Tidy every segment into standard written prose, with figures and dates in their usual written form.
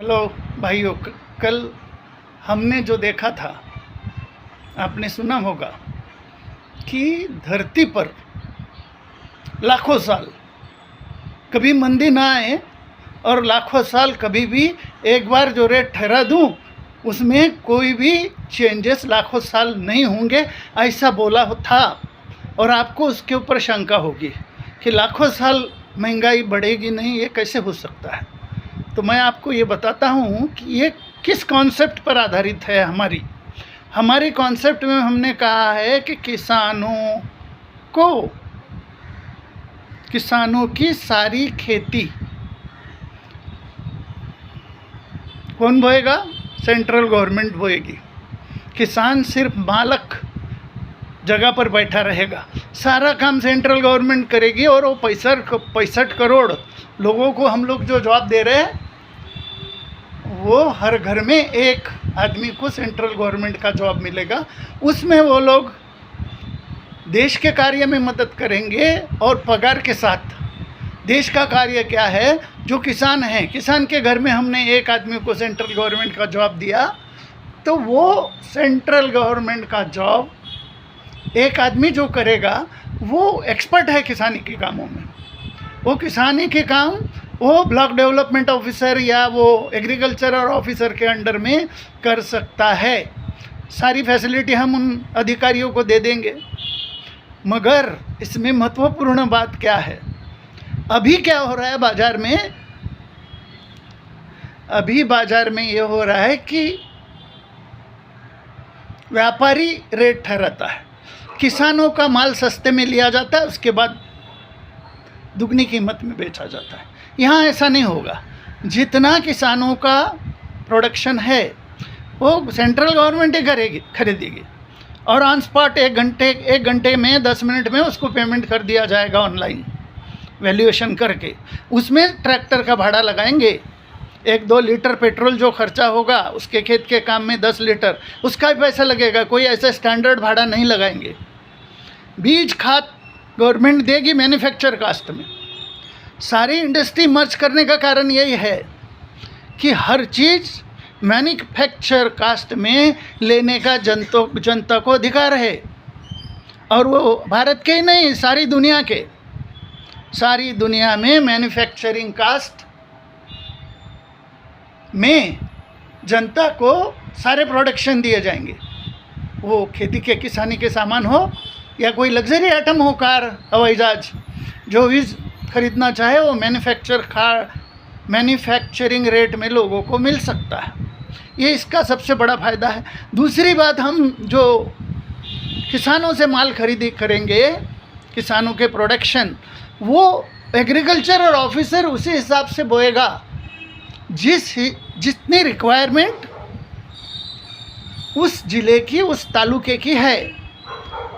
Hello भाइयों, कल हमने जो देखा था, आपने सुना होगा कि धरती पर लाखों साल कभी मंदी ना आए और लाखों साल कभी भी एक बार जो रेट ठहरा दूं उसमें कोई भी चेंजेस लाखों साल नहीं होंगे, ऐसा बोला था। और आपको उसके ऊपर शंका होगी कि लाखों साल महंगाई बढ़ेगी नहीं, ये कैसे हो सकता है। तो मैं आपको ये बताता हूँ कि ये किस कॉन्सेप्ट पर आधारित है। हमारी कॉन्सेप्ट में हमने कहा है कि किसानों की सारी खेती कौन बोएगा? Central government बोएगी। किसान सिर्फ मालक जगह पर बैठा रहेगा, सारा काम सेंट्रल गवर्नमेंट करेगी। और वो 65 करोड़ लोगों को हम लोग जो जॉब दे रहे हैं, वो हर घर में एक आदमी को सेंट्रल गवर्नमेंट का जॉब मिलेगा। उसमें वो लोग देश के कार्य में मदद करेंगे और पगार के साथ। देश का कार्य क्या है? जो किसान हैं, किसान के घर में हमने एक आदमी को सेंट्रल गवर्नमेंट का जॉब दिया, तो वो सेंट्रल गवर्नमेंट का जॉब एक आदमी जो करेगा वो एक्सपर्ट है किसानी के कामों में। वो किसानी के काम वो ब्लॉक डेवलपमेंट ऑफिसर या वो एग्रीकल्चरल ऑफिसर के अंडर में कर सकता है। सारी फैसिलिटी हम उन अधिकारियों को दे देंगे। मगर इसमें महत्वपूर्ण बात क्या है? अभी क्या हो रहा है बाज़ार में? अभी बाज़ार में ये हो रहा है कि व्यापारी रेट ठहराता है, किसानों का माल सस्ते में लिया जाता है, उसके बाद दुगनी कीमत में बेचा जाता है। यहाँ ऐसा नहीं होगा। जितना किसानों का प्रोडक्शन है वो सेंट्रल गवर्नमेंट ही खरीदेगी और ऑन स्पॉट एक घंटे में 10 मिनट में उसको पेमेंट कर दिया जाएगा ऑनलाइन वैल्यूएशन करके। उसमें ट्रैक्टर का भाड़ा लगाएंगे, 1-2 लीटर पेट्रोल जो खर्चा होगा उसके खेत के काम में 10 लीटर उसका भी पैसा लगेगा। कोई ऐसा स्टैंडर्ड भाड़ा नहीं लगाएंगे। बीज खाद गवर्नमेंट देगी मैन्युफैक्चर कास्ट में। सारी इंडस्ट्री मर्ज करने का कारण यही है कि हर चीज़ मैन्युफैक्चर कास्ट में लेने का जनता को अधिकार है। और वो भारत के ही नहीं, सारी दुनिया में मैन्युफैक्चरिंग कास्ट में जनता को सारे प्रोडक्शन दिए जाएंगे। वो खेती के किसानी के सामान हो या कोई लग्जरी आइटम हो, कार, हवाई जहाज, जो भी खरीदना चाहे वो मैन्युफैक्चरिंग रेट में लोगों को मिल सकता है। ये इसका सबसे बड़ा फ़ायदा है। दूसरी बात, हम जो किसानों से माल खरीदी करेंगे, किसानों के प्रोडक्शन, वो एग्रीकल्चर और ऑफिसर उसी हिसाब से बोएगा जितनी रिक्वायरमेंट उस ज़िले की, उस तालुके की है।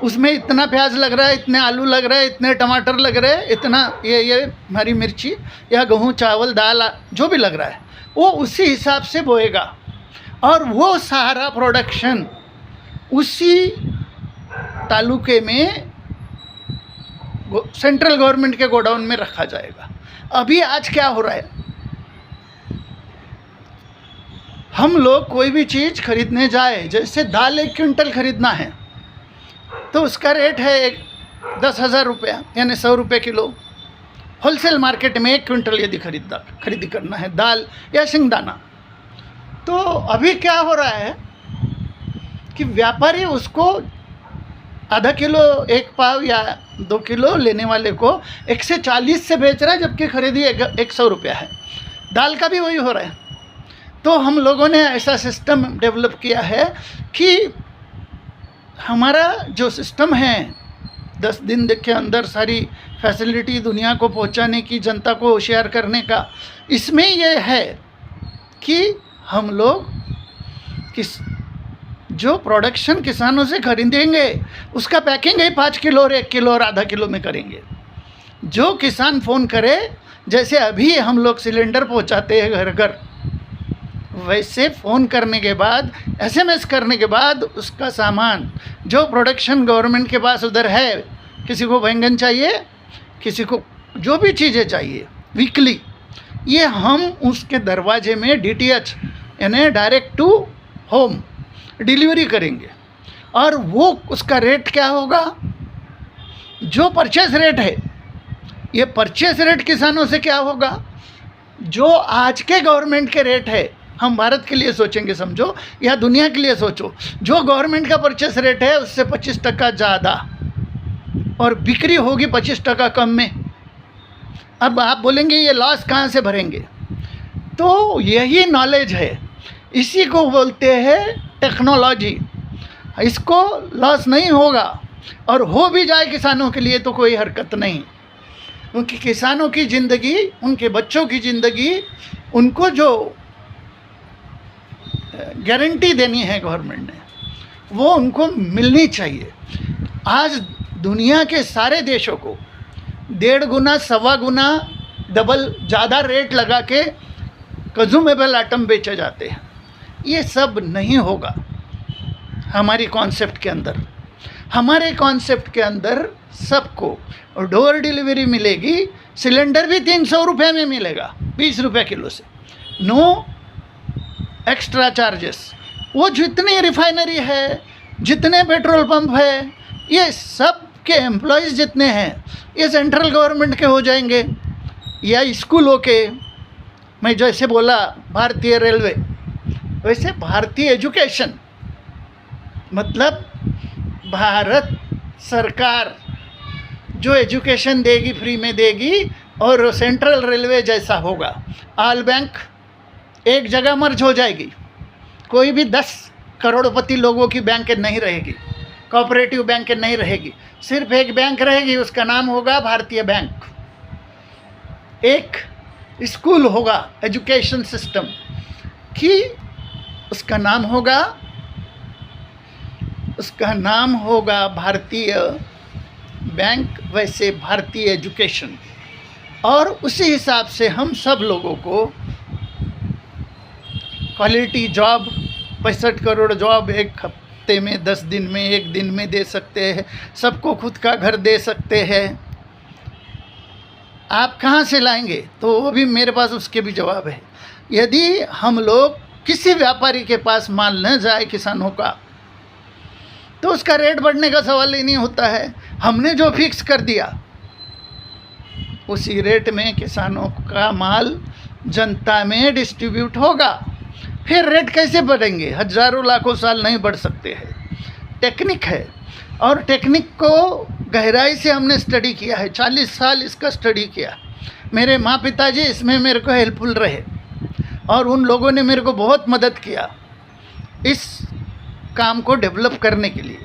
उसमें इतना प्याज लग रहा है, इतने आलू लग रहे हैं, इतने टमाटर लग रहे हैं, इतना ये हरी मिर्ची या गेहूँ, चावल, दाल, जो भी लग रहा है वो उसी हिसाब से बोएगा। और वो सारा प्रोडक्शन उसी तालुके में सेंट्रल गवर्नमेंट के गोडाउन में रखा जाएगा। अभी आज क्या हो रहा है? हम लोग कोई भी चीज़ खरीदने जाए, जैसे दाल 1 क्विंटल खरीदना है तो उसका रेट है 10,000 रुपया, यानी 100 रुपये किलो। होलसेल मार्केट में 1 क्विंटल यदि खरीदी करना है दाल या शिंगदाना, तो अभी क्या हो रहा है कि व्यापारी उसको आधा किलो, 1 पाव या 2 किलो लेने वाले को 140 से बेच रहा है, जबकि खरीदी 100 रुपया है। दाल का भी वही हो रहा है। तो हम लोगों ने ऐसा सिस्टम डेवलप किया है कि हमारा जो सिस्टम है 10 दिन के अंदर सारी फैसिलिटी दुनिया को पहुंचाने की, जनता को होशियार करने का, इसमें यह है कि हम लोग जो प्रोडक्शन किसानों से खरीदेंगे उसका पैकिंग ही 5 किलो और 1 किलो और आधा किलो में करेंगे। जो किसान फ़ोन करे, जैसे अभी हम लोग सिलेंडर पहुंचाते हैं घर घर, वैसे फ़ोन करने के बाद, SMS करने के बाद उसका सामान जो प्रोडक्शन गवर्नमेंट के पास उधर है, किसी को बैंगन चाहिए, किसी को जो भी चीज़ें चाहिए वीकली, ये हम उसके दरवाजे में DTH यानी डायरेक्ट टू होम डिलीवरी करेंगे। और वो उसका रेट क्या होगा? जो परचेस रेट है, ये परचेस रेट किसानों से क्या होगा? जो आज के गवर्नमेंट के रेट है, हम भारत के लिए सोचेंगे समझो, या दुनिया के लिए सोचो, जो गवर्नमेंट का परचेस रेट है उससे 25% ज़्यादा, और बिक्री होगी 25% कम में। अब आप बोलेंगे ये लॉस कहाँ से भरेंगे? तो यही नॉलेज है, इसी को बोलते हैं टेक्नोलॉजी। इसको लॉस नहीं होगा, और हो भी जाए किसानों के लिए तो कोई हरकत नहीं, क्योंकि किसानों की ज़िंदगी, उनके बच्चों की ज़िंदगी, उनको जो गारंटी देनी है गवर्नमेंट ने, वो उनको मिलनी चाहिए। आज दुनिया के सारे देशों को 1.5 गुना 1.25 गुना डबल ज़्यादा रेट लगा के कंज्यूमेबल आइटम बेचे जाते हैं। ये सब नहीं होगा हमारी कॉन्सेप्ट के अंदर। हमारे कॉन्सेप्ट के अंदर सबको डोर डिलीवरी मिलेगी, सिलेंडर भी 300 रुपये में मिलेगा, 20 रुपये किलो से, नो एक्स्ट्रा चार्जेस। वो जितनी रिफाइनरी है, जितने पेट्रोल पंप है, ये सब के एम्प्लॉयज़ जितने हैं, ये सेंट्रल गवर्नमेंट के हो जाएंगे, या स्कूलों के। मैं जैसे बोला भारतीय रेलवे, वैसे भारतीय एजुकेशन, मतलब भारत सरकार जो एजुकेशन देगी फ्री में देगी, और सेंट्रल रेलवे जैसा होगा। ऑल बैंक एक जगह मर्ज हो जाएगी, कोई भी 10 करोड़पति लोगों की बैंक नहीं रहेगी, कोऑपरेटिव बैंक नहीं रहेगी, सिर्फ एक बैंक रहेगी, उसका नाम होगा भारतीय बैंक। एक स्कूल होगा, एजुकेशन सिस्टम कि उसका नाम होगा भारतीय बैंक, वैसे भारतीय एजुकेशन। और उसी हिसाब से हम सब लोगों को क्वालिटी जॉब, 65 करोड़ जॉब एक हफ्ते में, 10 दिन में, 1 दिन में दे सकते हैं, सबको खुद का घर दे सकते हैं। आप कहाँ से लाएंगे? तो वो भी मेरे पास उसके भी जवाब है। यदि हम लोग किसी व्यापारी के पास माल न जाए किसानों का, तो उसका रेट बढ़ने का सवाल ही नहीं होता है। हमने जो फिक्स कर दिया उसी रेट में किसानों का माल जनता में डिस्ट्रीब्यूट होगा। फिर रेट कैसे बढ़ेंगे? हजारों लाखों साल नहीं बढ़ सकते हैं। टेक्निक है, और टेक्निक को गहराई से हमने स्टडी किया है, 40 साल इसका स्टडी किया। मेरे माँ पिताजी इसमें मेरे को हेल्पफुल रहे, और उन लोगों ने मेरे को बहुत मदद किया इस काम को डेवलप करने के लिए।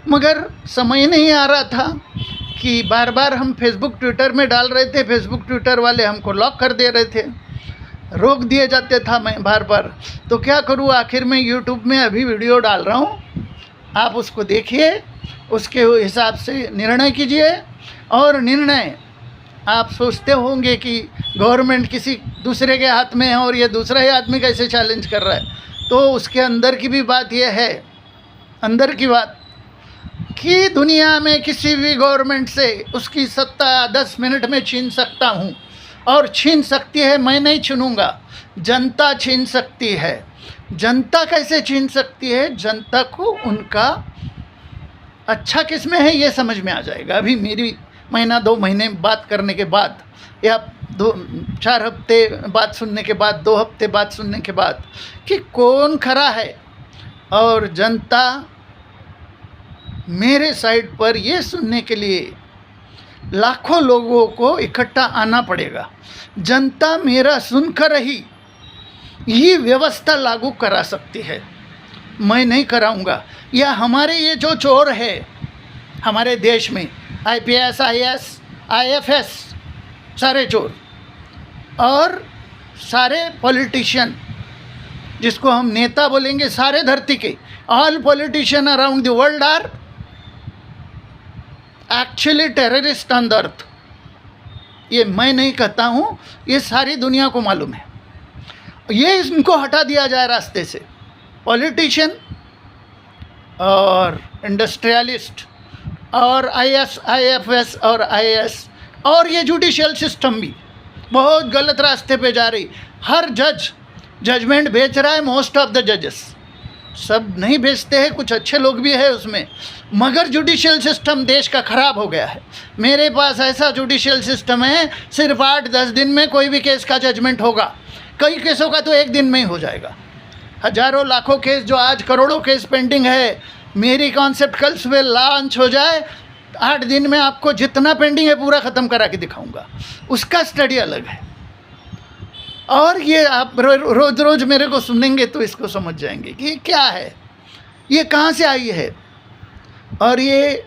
मगर समय नहीं आ रहा था कि बार बार हम फेसबुक ट्विटर में डाल रहे थे, फेसबुक ट्विटर वाले हमको लॉक कर दे रहे थे, रोक दिए जाते था मैं बार बार। तो क्या करूँ, आखिर में यूट्यूब में अभी वीडियो डाल रहा हूँ, आप उसको देखिए, उसके हिसाब से निर्णय कीजिए। और निर्णय आप सोचते होंगे कि गवर्नमेंट किसी दूसरे के हाथ में है और ये दूसरा ही आदमी कैसे चैलेंज कर रहा है, तो उसके अंदर की भी बात यह है, अंदर की बात, कि दुनिया में किसी भी गवर्नमेंट से उसकी सत्ता 10 मिनट में छीन सकता हूँ, और छीन सकती है, मैं नहीं छीनूँगा, जनता छीन सकती है। जनता कैसे छीन सकती है? जनता को उनका अच्छा किस में है ये समझ में आ जाएगा। अभी मेरी महीना 2 महीने बात करने के बाद, या 4 हफ्ते बात सुनने के बाद, 2 हफ्ते बात सुनने के बाद, कि कौन खरा है, और जनता मेरे साइड पर, ये सुनने के लिए लाखों लोगों को इकट्ठा आना पड़ेगा। जनता मेरा सुनकर ही ये व्यवस्था लागू करा सकती है, मैं नहीं कराऊंगा। या हमारे ये जो चोर है हमारे देश में, IPS, IAS, IFS, सारे चोर, और सारे पॉलिटिशियन जिसको हम नेता बोलेंगे, सारे धरती के, all politician around the world are actually terrorist on the earth. ये मैं नहीं कहता हूँ, ये सारी दुनिया को मालूम है। ये इनको हटा दिया जाए रास्ते से, पॉलिटिशियन और इंडस्ट्रियलिस्ट और IS, IFS और IAS, और ये जुडिशियल सिस्टम भी, बहुत गलत रास्ते पे जा रही। हर जज जजमेंट बेच रहा है, मोस्ट ऑफ द जजेस, सब नहीं बेचते हैं, कुछ अच्छे लोग भी हैं उसमें, मगर जुडिशियल सिस्टम देश का ख़राब हो गया है। मेरे पास ऐसा जुडिशियल सिस्टम है, सिर्फ 8-10 दिन में कोई भी केस का जजमेंट होगा, कई केसों का तो एक दिन में ही हो जाएगा। हजारों लाखों केस, जो आज करोड़ों केस पेंडिंग है, मेरी कॉन्सेप्ट कल सुबह लॉन्च हो जाए, 8 दिन में आपको जितना पेंडिंग है पूरा ख़त्म करा के दिखाऊंगा। उसका स्टडी अलग है। और ये आप रोज़ रोज़ मेरे को सुनेंगे तो इसको समझ जाएंगे कि ये क्या है, ये कहाँ से आई है और ये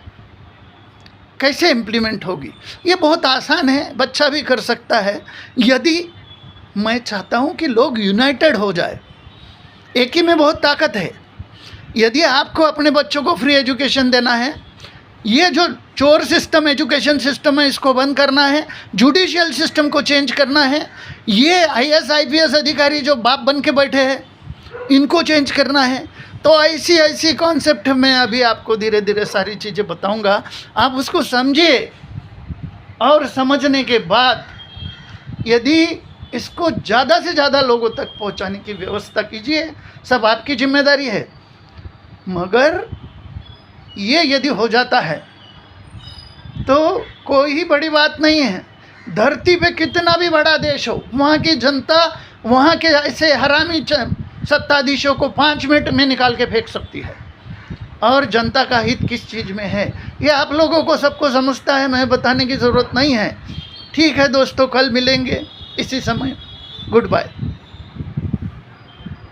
कैसे इम्प्लीमेंट होगी। ये बहुत आसान है, बच्चा भी कर सकता है, यदि मैं चाहता हूँ कि लोग यूनाइटेड हो जाए। एक ही में बहुत ताकत है। यदि आपको अपने बच्चों को फ्री एजुकेशन देना है, ये जो चोर सिस्टम एजुकेशन सिस्टम है इसको बंद करना है, जुडिशियल सिस्टम को चेंज करना है, ये IAS IPS अधिकारी जो बाप बन के बैठे हैं इनको चेंज करना है, तो ऐसी कॉन्सेप्ट मैं अभी आपको धीरे धीरे सारी चीज़ें बताऊंगा। आप उसको समझिए और समझने के बाद यदि इसको ज़्यादा से ज़्यादा लोगों तक पहुंचाने की व्यवस्था कीजिए, सब आपकी जिम्मेदारी है। मगर ये यदि हो जाता है तो कोई ही बड़ी बात नहीं है। धरती पे कितना भी बड़ा देश हो, वहाँ की जनता वहाँ के ऐसे हरामी सत्ताधीशों को 5 मिनट में निकाल के फेंक सकती है। और जनता का हित किस चीज़ में है ये आप लोगों को सबको समझता है, मैं बताने की ज़रूरत नहीं है। ठीक है दोस्तों, कल मिलेंगे इसी समय। Good bye.